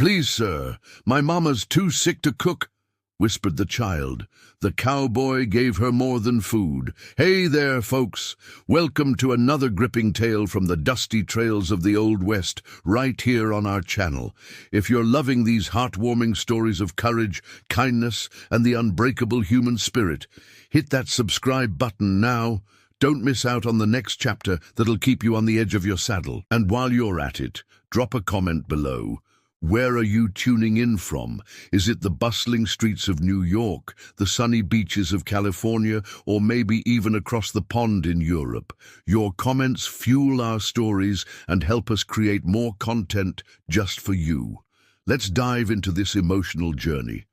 "Please, sir, my mamma's too sick to cook," whispered the child. The cowboy gave her more than food. Hey there, folks. Welcome to another gripping tale from the dusty trails of the Old West, right here on our channel. If you're loving these heartwarming stories of courage, kindness, and the unbreakable human spirit, hit that subscribe button now. Don't miss out on the next chapter that'll keep you on the edge of your saddle. And while you're at it, drop a comment below. Where are you tuning in from? Is it the bustling streets of New York, the sunny beaches of California, or maybe even across the pond in Europe? Your comments fuel our stories and help us create more content just for you. Let's dive into this emotional journey.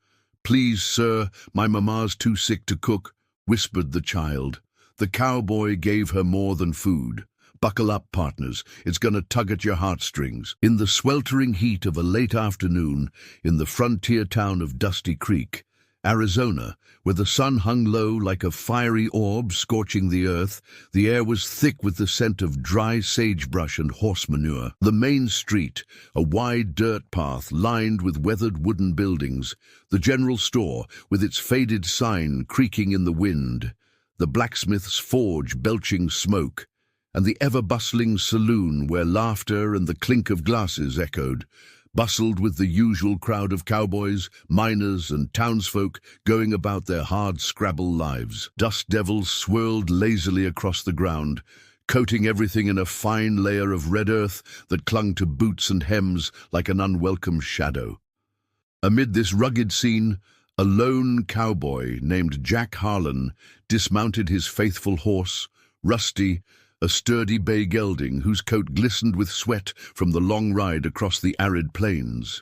"Please, sir, my mama's too sick to cook," whispered the child. The cowboy gave her more than food. Buckle up, partners. It's gonna tug at your heartstrings. In the sweltering heat of a late afternoon, in the frontier town of Dusty Creek, Arizona, where the sun hung low like a fiery orb scorching the earth, the air was thick with the scent of dry sagebrush and horse manure. The main street, a wide dirt path lined with weathered wooden buildings, the general store with its faded sign creaking in the wind, the blacksmith's forge belching smoke, and the ever-bustling saloon where laughter and the clink of glasses echoed, bustled with the usual crowd of cowboys, miners, and townsfolk going about their hard-scrabble lives. Dust devils swirled lazily across the ground, coating everything in a fine layer of red earth that clung to boots and hems like an unwelcome shadow. Amid this rugged scene, a lone cowboy named Jack Harlan dismounted his faithful horse, Rusty, a sturdy bay gelding whose coat glistened with sweat from the long ride across the arid plains.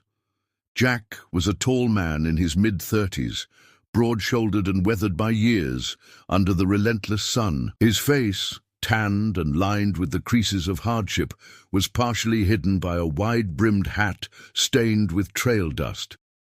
Jack was a tall man in his mid-30s, broad-shouldered and weathered by years under the relentless sun. His face, tanned and lined with the creases of hardship, was partially hidden by a wide-brimmed hat stained with trail dust.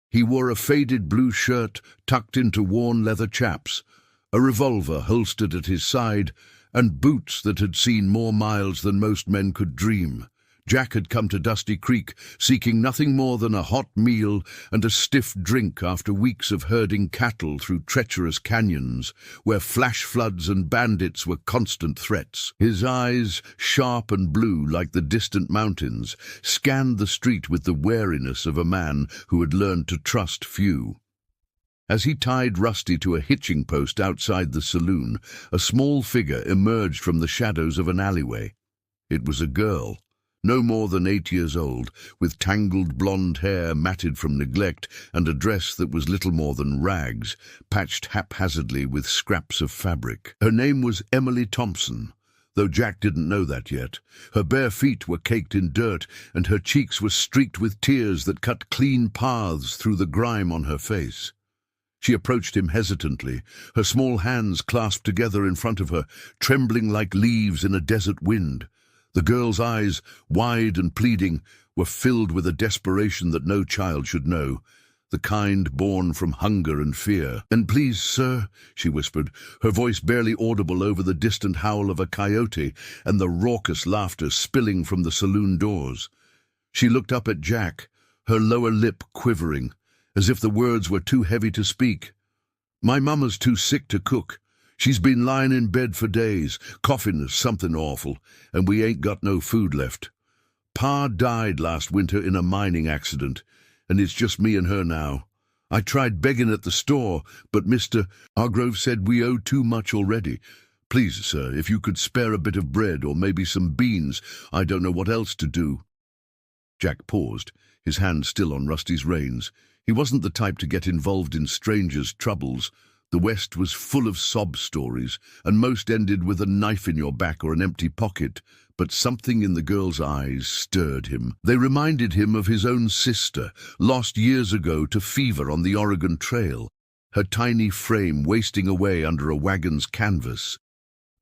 He wore a faded blue shirt tucked into worn leather chaps, a revolver holstered at his side, and boots that had seen more miles than most men could dream. Jack had come to Dusty Creek seeking nothing more than a hot meal and a stiff drink after weeks of herding cattle through treacherous canyons, where flash floods and bandits were constant threats. His eyes, sharp and blue like the distant mountains, scanned the street with the wariness of a man who had learned to trust few. As he tied Rusty to a hitching post outside the saloon, a small figure emerged from the shadows of an alleyway. It was a girl, no more than 8 years old, with tangled blonde hair matted from neglect and a dress that was little more than rags, patched haphazardly with scraps of fabric. Her name was Emily Thompson, though Jack didn't know that yet. Her bare feet were caked in dirt, and her cheeks were streaked with tears that cut clean paths through the grime on her face. She approached him hesitantly, her small hands clasped together in front of her, trembling like leaves in a desert wind. The girl's eyes, wide and pleading, were filled with a desperation that no child should know, the kind born from hunger and fear. "And please, sir," she whispered, her voice barely audible over the distant howl of a coyote and the raucous laughter spilling from the saloon doors. She looked up at Jack, her lower lip quivering, as if the words were too heavy to speak. "My mama's too sick to cook. She's been lying in bed for days, coughing something awful, and we ain't got no food left. Pa died last winter in a mining accident, and it's just me and her now. I tried begging at the store, but Mr. Hargrove said we owe too much already. Please, sir, if you could spare a bit of bread or maybe some beans, I don't know what else to do." Jack paused, his hand still on Rusty's reins. He wasn't the type to get involved in strangers' troubles. The West was full of sob stories, and most ended with a knife in your back or an empty pocket. But something in the girl's eyes stirred him. They reminded him of his own sister, lost years ago to fever on the Oregon Trail, her tiny frame wasting away under a wagon's canvas.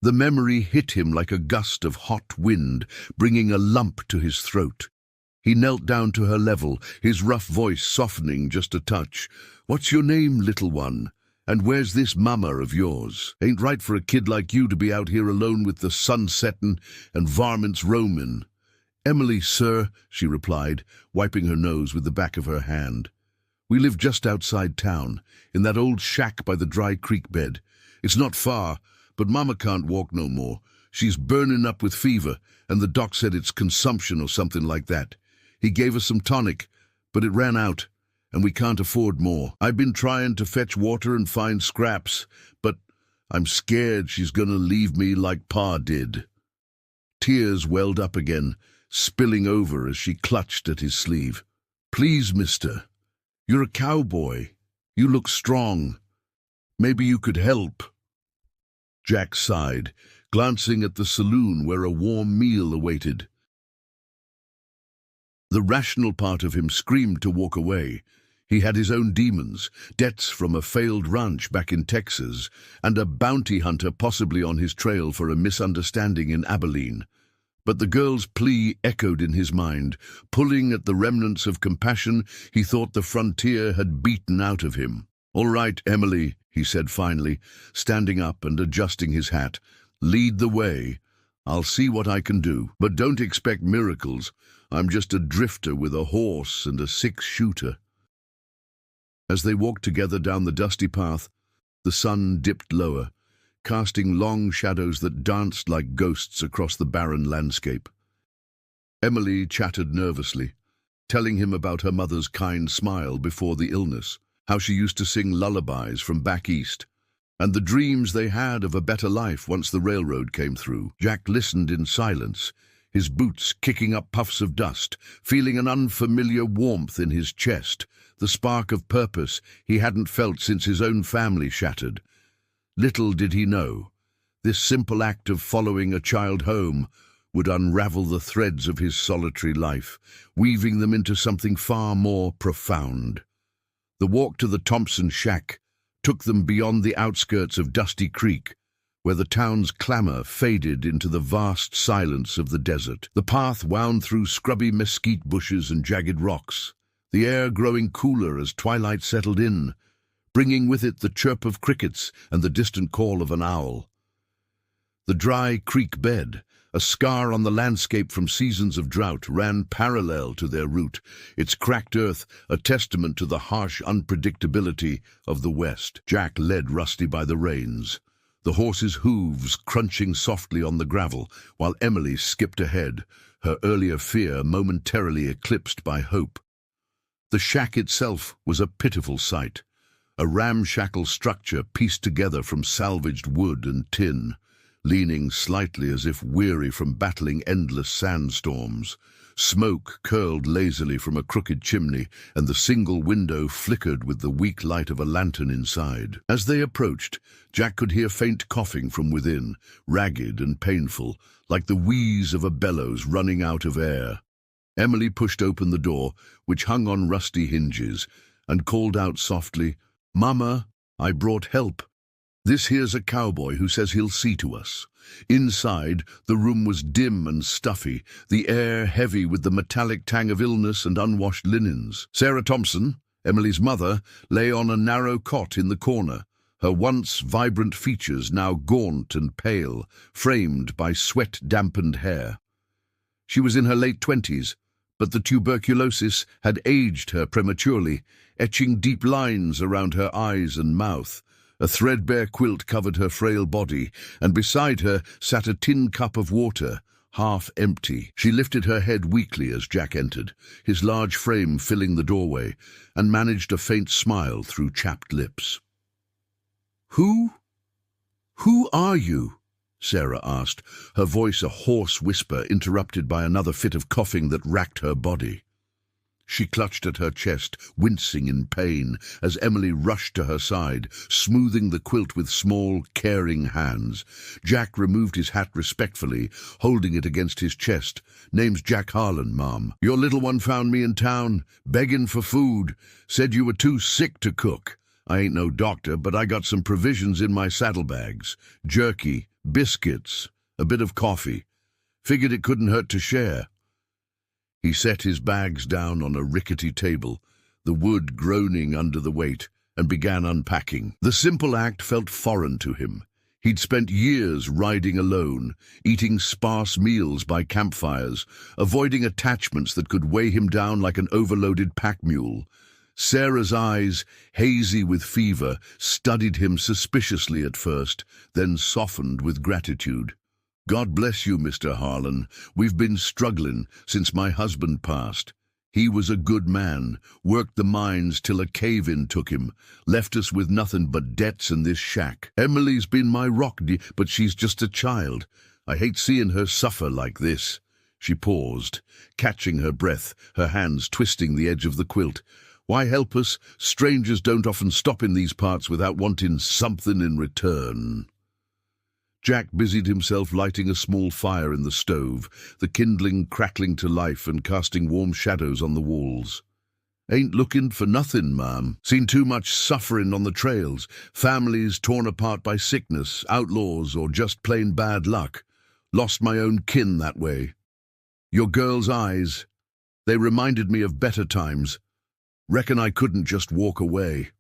The memory hit him like a gust of hot wind, bringing a lump to his throat. He knelt down to her level, his rough voice softening just a touch. "What's your name, little one? And where's this mama of yours? Ain't right for a kid like you to be out here alone with the sun settin' and varmints roamin'." "Emily, sir," she replied, wiping her nose with the back of her hand. "We live just outside town, in that old shack by the dry creek bed. It's not far, but Mama can't walk no more. She's burning up with fever, and the doc said it's consumption or something like that. He gave us some tonic, but it ran out, and we can't afford more. I've been trying to fetch water and find scraps, but I'm scared she's gonna leave me like Pa did." Tears welled up again, spilling over as she clutched at his sleeve. "Please, mister. You're a cowboy. You look strong. Maybe you could help." Jack sighed, glancing at the saloon where a warm meal awaited. The rational part of him screamed to walk away. He had his own demons, debts from a failed ranch back in Texas, and a bounty hunter possibly on his trail for a misunderstanding in Abilene. But the girl's plea echoed in his mind, pulling at the remnants of compassion he thought the frontier had beaten out of him. "All right, Emily," he said finally, standing up and adjusting his hat. "Lead the way. I'll see what I can do. But don't expect miracles. I'm just a drifter with a horse and a 6-shooter." As they walked together down the dusty path, the sun dipped lower, casting long shadows that danced like ghosts across the barren landscape. Emily chattered nervously, telling him about her mother's kind smile before the illness, how she used to sing lullabies from back east, and the dreams they had of a better life once the railroad came through. Jack listened in silence, his boots kicking up puffs of dust, feeling an unfamiliar warmth in his chest, the spark of purpose he hadn't felt since his own family shattered. Little did he know, this simple act of following a child home would unravel the threads of his solitary life, weaving them into something far more profound. The walk to the Thompson shack took them beyond the outskirts of Dusty Creek, where the town's clamor faded into the vast silence of the desert. The path wound through scrubby mesquite bushes and jagged rocks, the air growing cooler as twilight settled in, bringing with it the chirp of crickets and the distant call of an owl. The dry creek bed, a scar on the landscape from seasons of drought, ran parallel to their route, its cracked earth a testament to the harsh unpredictability of the West. Jack led Rusty by the reins, the horse's hooves crunching softly on the gravel, while Emily skipped ahead, her earlier fear momentarily eclipsed by hope. The shack itself was a pitiful sight, a ramshackle structure pieced together from salvaged wood and tin, leaning slightly as if weary from battling endless sandstorms. Smoke curled lazily from a crooked chimney, and the single window flickered with the weak light of a lantern inside. As they approached, Jack could hear faint coughing from within, ragged and painful, like the wheeze of a bellows running out of air. Emily pushed open the door, which hung on rusty hinges, and called out softly, "Mama, I brought help. This here's a cowboy who says he'll see to us." Inside, the room was dim and stuffy, the air heavy with the metallic tang of illness and unwashed linens. Sarah Thompson, Emily's mother, lay on a narrow cot in the corner, her once vibrant features now gaunt and pale, framed by sweat-dampened hair. She was in her late 20s, but the tuberculosis had aged her prematurely, etching deep lines around her eyes and mouth. A threadbare quilt covered her frail body, and beside her sat a tin cup of water, half empty. She lifted her head weakly as Jack entered, his large frame filling the doorway, and managed a faint smile through chapped lips. Who are you?" Sarah asked, her voice a hoarse whisper interrupted by another fit of coughing that racked her body. She clutched at her chest, wincing in pain, as Emily rushed to her side, smoothing the quilt with small, caring hands. Jack removed his hat respectfully, holding it against his chest. "Name's Jack Harlan, Mom. Your little one found me in town, begging for food. Said you were too sick to cook. I ain't no doctor, but I got some provisions in my saddlebags. Jerky, biscuits, a bit of coffee. Figured it couldn't hurt to share." He set his bags down on a rickety table, the wood groaning under the weight, and began unpacking. The simple act felt foreign to him. He'd spent years riding alone, eating sparse meals by campfires, avoiding attachments that could weigh him down like an overloaded pack mule. Sarah's eyes, hazy with fever, studied him suspiciously at first, then softened with gratitude. "God bless you, Mr. Harlan. We've been struggling since my husband passed. He was a good man, worked the mines till a cave-in took him, left us with nothing but debts and this shack. Emily's been my rock, but she's just a child. I hate seeing her suffer like this." She paused, catching her breath, her hands twisting the edge of the quilt. "Why help us? Strangers don't often stop in these parts without wanting something in return." Jack busied himself lighting a small fire in the stove, the kindling crackling to life and casting warm shadows on the walls. "Ain't looking for nothing, ma'am. Seen too much suffering on the trails, families torn apart by sickness, outlaws, or just plain bad luck. Lost my own kin that way. Your girl's eyes, they reminded me of better times. Reckon I couldn't just walk away."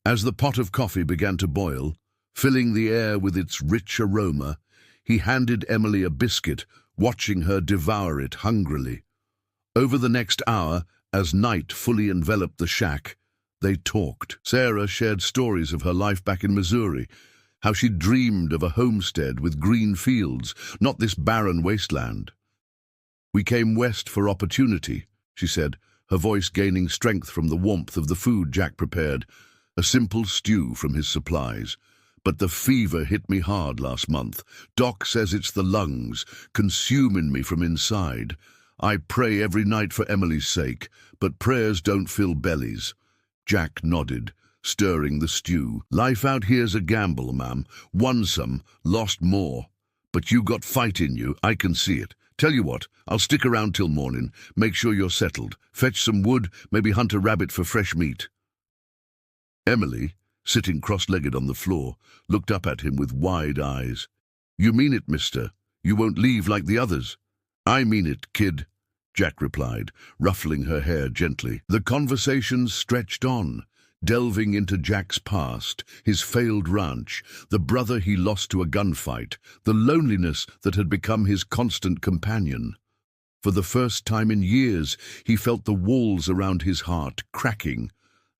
As the pot of coffee began to boil, filling the air with its rich aroma, he handed Emily a biscuit, watching her devour it hungrily. Over the next hour, as night fully enveloped the shack, they talked. Sarah shared stories of her life back in Missouri, how she dreamed of a homestead with green fields, not this barren wasteland. "We came west for opportunity," she said, her voice gaining strength from the warmth of the food Jack prepared, a simple stew from his supplies. "But the fever hit me hard last month. Doc says it's the lungs, consuming me from inside. I pray every night for Emily's sake, but prayers don't fill bellies." Jack nodded, stirring the stew. "Life out here's a gamble, ma'am. Won some, lost more. But you got fight in you, I can see it. Tell you what, I'll stick around till morning, make sure you're settled, fetch some wood, maybe hunt a rabbit for fresh meat." Emily, sitting cross-legged on the floor, looked up at him with wide eyes. "You mean it, mister? You won't leave like the others?" "I mean it, kid," Jack replied, ruffling her hair gently. The conversation stretched on, delving into Jack's past, his failed ranch, the brother he lost to a gunfight, the loneliness that had become his constant companion. For the first time in years, he felt the walls around his heart cracking,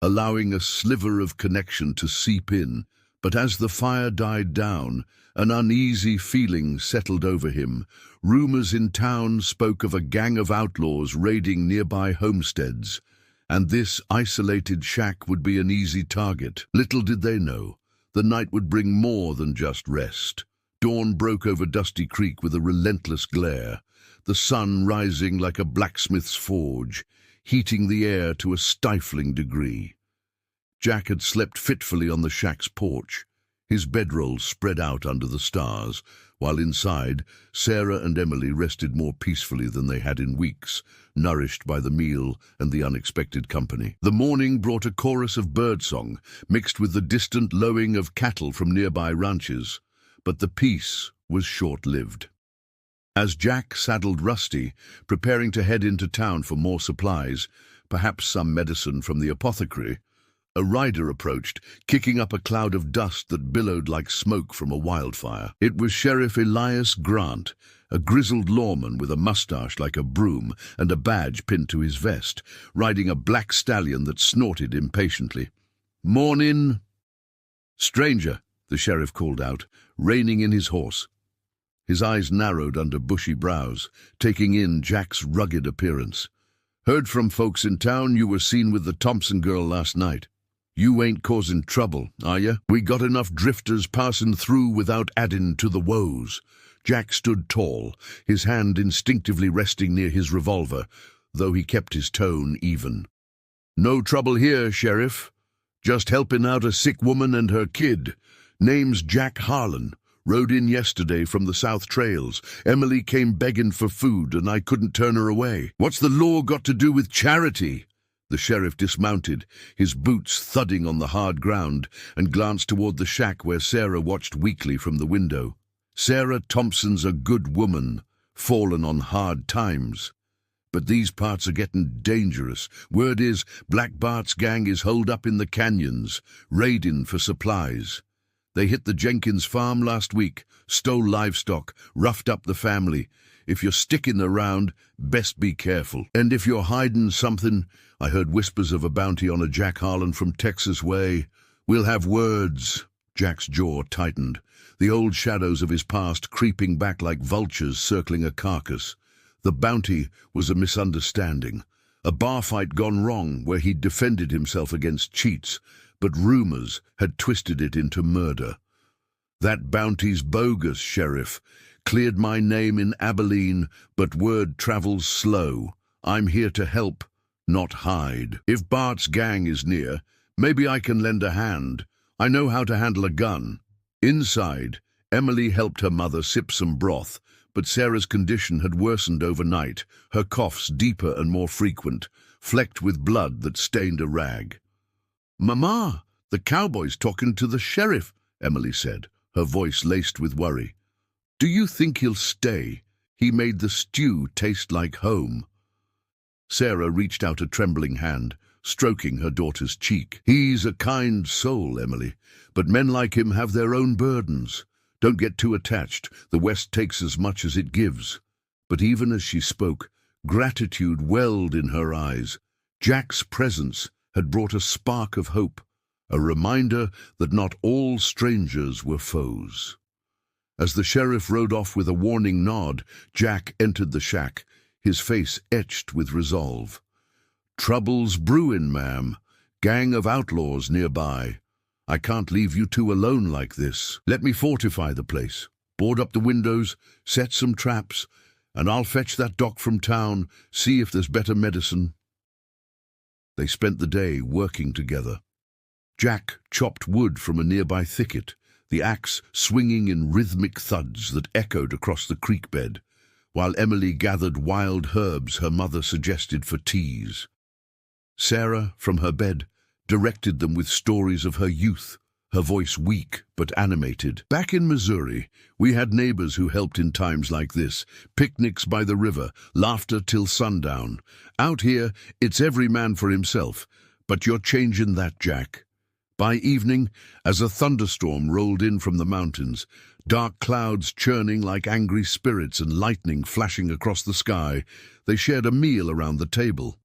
allowing a sliver of connection to seep in. But as the fire died down, an uneasy feeling settled over him. Rumors in town spoke of a gang of outlaws raiding nearby homesteads, and this isolated shack would be an easy target. Little did they know, the night would bring more than just rest. Dawn broke over Dusty Creek with a relentless glare, the sun rising like a blacksmith's forge, heating the air to a stifling degree. Jack had slept fitfully on the shack's porch, his bedroll spread out under the stars, while inside, Sarah and Emily rested more peacefully than they had in weeks, nourished by the meal and the unexpected company. The morning brought a chorus of birdsong, mixed with the distant lowing of cattle from nearby ranches, but the peace was short-lived. As Jack saddled Rusty, preparing to head into town for more supplies, perhaps some medicine from the apothecary, a rider approached, kicking up a cloud of dust that billowed like smoke from a wildfire. It was Sheriff Elias Grant, a grizzled lawman with a mustache like a broom and a badge pinned to his vest, riding a black stallion that snorted impatiently. "Mornin'!" "Stranger," the sheriff called out, reining in his horse. His eyes narrowed under bushy brows, taking in Jack's rugged appearance. "Heard from folks in town you were seen with the Thompson girl last night. You ain't causing trouble, are ya? We got enough drifters passing through without adding to the woes." Jack stood tall, his hand instinctively resting near his revolver, though he kept his tone even. "No trouble here, Sheriff. Just helping out a sick woman and her kid. Name's Jack Harlan. Rode in yesterday from the South Trails. Emily came begging for food, and I couldn't turn her away." "What's the law got to do with charity?" The sheriff dismounted, his boots thudding on the hard ground, and glanced toward the shack where Sarah watched weakly from the window. "Sarah Thompson's a good woman, fallen on hard times. But these parts are getting dangerous. Word is, Black Bart's gang is holed up in the canyons, raiding for supplies. They hit the Jenkins farm last week, stole livestock, roughed up the family. If you're sticking around, best be careful. And if you're hiding something, I heard whispers of a bounty on a Jack Harlan from Texas way. We'll have words." Jack's jaw tightened, the old shadows of his past creeping back like vultures circling a carcass. The bounty was a misunderstanding, a bar fight gone wrong where he'd defended himself against cheats, but rumors had twisted it into murder. "That bounty's bogus, Sheriff. Cleared my name in Abilene, but word travels slow. I'm here to help, not hide. If Bart's gang is near, maybe I can lend a hand. I know how to handle a gun." Inside, Emily helped her mother sip some broth, but Sarah's condition had worsened overnight, her coughs deeper and more frequent, flecked with blood that stained a rag. "Mama, the cowboy's talking to the sheriff," Emily said, her voice laced with worry. "Do you think he'll stay? He made the stew taste like home." Sarah reached out a trembling hand, stroking her daughter's cheek. "He's a kind soul, Emily, but men like him have their own burdens. Don't get too attached. The West takes as much as it gives." But even as she spoke, gratitude welled in her eyes. Jack's presence had brought a spark of hope, a reminder that not all strangers were foes. As the sheriff rode off with a warning nod, Jack entered the shack, his face etched with resolve. "Trouble's brewin', ma'am. Gang of outlaws nearby. I can't leave you two alone like this. Let me fortify the place, board up the windows, set some traps, and I'll fetch that doc from town, see if there's better medicine." They spent the day working together. Jack chopped wood from a nearby thicket, the axe swinging in rhythmic thuds that echoed across the creek bed, while Emily gathered wild herbs her mother suggested for teas. Sarah, from her bed, directed them with stories of her youth, her voice weak but animated. "Back in Missouri, we had neighbors who helped in times like this, picnics by the river, laughter till sundown. Out here, it's every man for himself, but you're changing that, Jack." By evening, as a thunderstorm rolled in from the mountains, dark clouds churning like angry spirits and lightning flashing across the sky, they shared a meal around the table.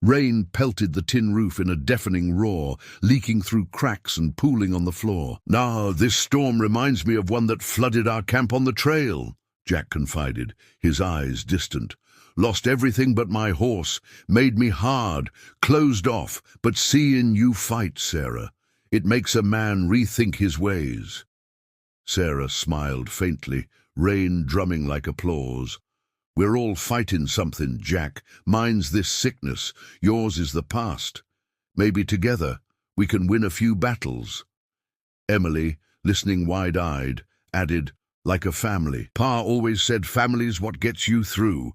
Rain pelted the tin roof in a deafening roar, leaking through cracks and pooling on the floor. "Nah, this storm reminds me of one that flooded our camp on the trail," Jack confided, his eyes distant. "Lost everything but my horse, made me hard, closed off, but seeing you fight, Sarah, it makes a man rethink his ways." Sarah smiled faintly, rain drumming like applause. "We're all fighting something, Jack. Mine's this sickness, yours is the past. Maybe together we can win a few battles." Emily, listening wide-eyed, added, "Like a family. Pa always said family's what gets you through."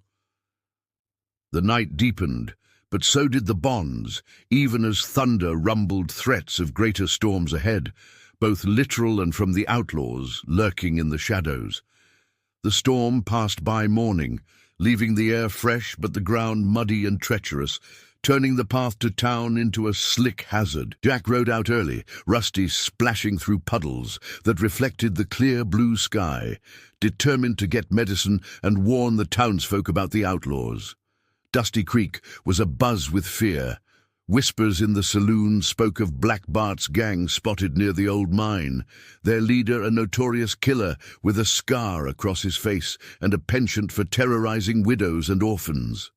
The night deepened, but so did the bonds, even as thunder rumbled threats of greater storms ahead, both literal and from the outlaws lurking in the shadows. The storm passed by morning, leaving the air fresh but the ground muddy and treacherous, turning the path to town into a slick hazard. Jack rode out early, Rusty splashing through puddles that reflected the clear blue sky, determined to get medicine and warn the townsfolk about the outlaws. Dusty Creek was abuzz with fear. Whispers in the saloon spoke of Black Bart's gang spotted near the old mine, their leader a notorious killer with a scar across his face and a penchant for terrorizing widows and orphans.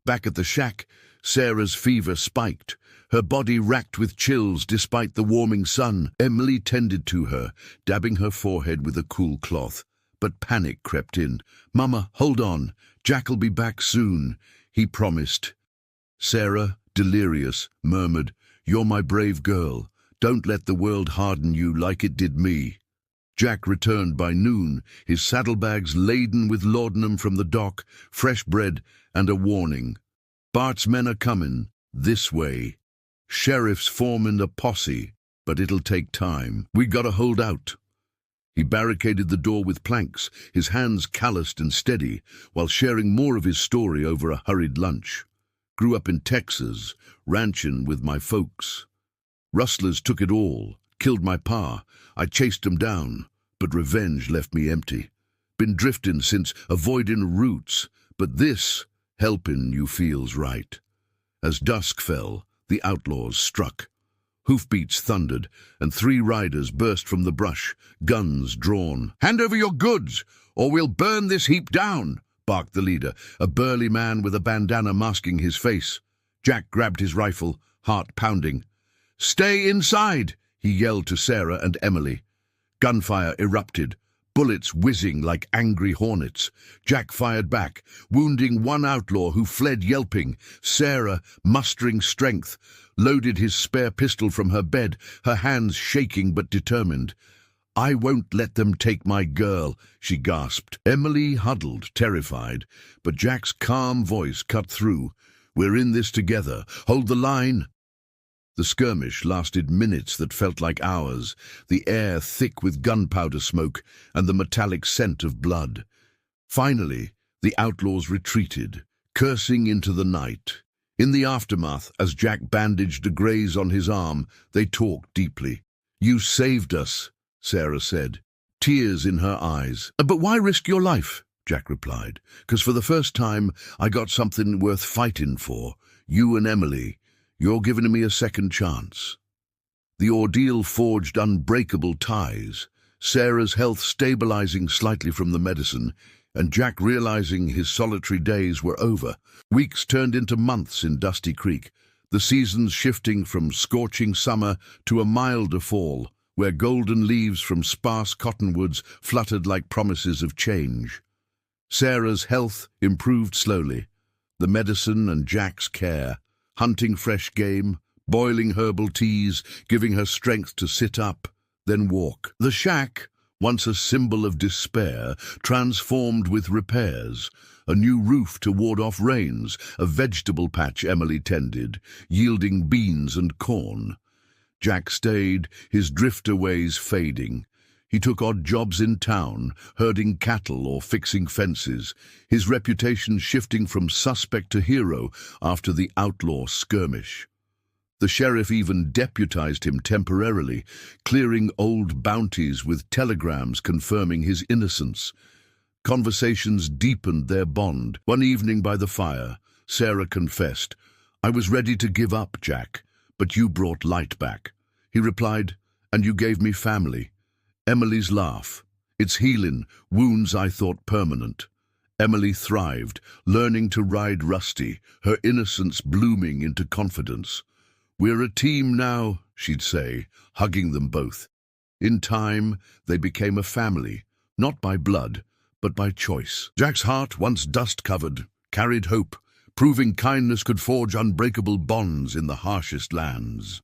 Back at the shack, Sarah's fever spiked, her body racked with chills despite the warming sun. Emily tended to her, dabbing her forehead with a cool cloth, but panic crept in. "Mama, hold on. Jack'll be back soon," he promised. Sarah, delirious, murmured, "You're my brave girl. Don't let the world harden you like it did me." Jack returned by noon, his saddlebags laden with laudanum from the dock, fresh bread, and a warning. "Bart's men are coming, this way. Sheriff's forming a posse, but it'll take time. We gotta hold out." He barricaded the door with planks, his hands calloused and steady, while sharing more of his story over a hurried lunch. "Grew up in Texas, ranchin' with my folks. Rustlers took it all, Killed my pa. I chased him down, but revenge left me empty. Been driftin' since, avoidin' roots, but this helpin' you feels right. As dusk fell, the outlaws struck. Hoofbeats thundered, and 3 riders burst from the brush, guns drawn. "Hand over your goods, or we'll burn this heap down," barked the leader, a burly man with a bandana masking his face. Jack grabbed his rifle, heart pounding. "Stay inside," he yelled to Sarah and Emily. Gunfire erupted, bullets whizzing like angry hornets. Jack fired back, wounding one outlaw who fled yelping. Sarah, mustering strength, loaded his spare pistol from her bed, her hands shaking but determined. "I won't let them take my girl," she gasped. Emily huddled, terrified, but Jack's calm voice cut through. "We're in this together. Hold the line." The skirmish lasted minutes that felt like hours, the air thick with gunpowder smoke and the metallic scent of blood. Finally, the outlaws retreated, cursing into the night. In the aftermath, as Jack bandaged a graze on his arm, they talked deeply. "You saved us," Sarah said, tears in her eyes. "But why risk your life?" Jack replied. "'Cause for the first time, I got something worth fighting for. You and Emily. You're giving me a second chance." The ordeal forged unbreakable ties, Sarah's health stabilizing slightly from the medicine, and Jack realizing his solitary days were over. Weeks turned into months in Dusty Creek, the seasons shifting from scorching summer to a milder fall, where golden leaves from sparse cottonwoods fluttered like promises of change. Sarah's health improved slowly, the medicine and Jack's care, hunting fresh game, boiling herbal teas, giving her strength to sit up, then walk. The shack, once a symbol of despair, transformed with repairs, a new roof to ward off rains, a vegetable patch Emily tended, yielding beans and corn. Jack stayed, his drifter ways fading. He took odd jobs in town, herding cattle or fixing fences, his reputation shifting from suspect to hero after the outlaw skirmish. The sheriff even deputized him temporarily, clearing old bounties with telegrams confirming his innocence. Conversations deepened their bond. One evening by the fire, Sarah confessed, "I was ready to give up, Jack, but you brought light back." He replied, "And you gave me family." Emily's laugh. "It's healing, wounds I thought permanent." Emily thrived, learning to ride Rusty, her innocence blooming into confidence. "We're a team now," she'd say, hugging them both. In time, they became a family, not by blood, but by choice. Jack's heart, once dust-covered, carried hope, proving kindness could forge unbreakable bonds in the harshest lands.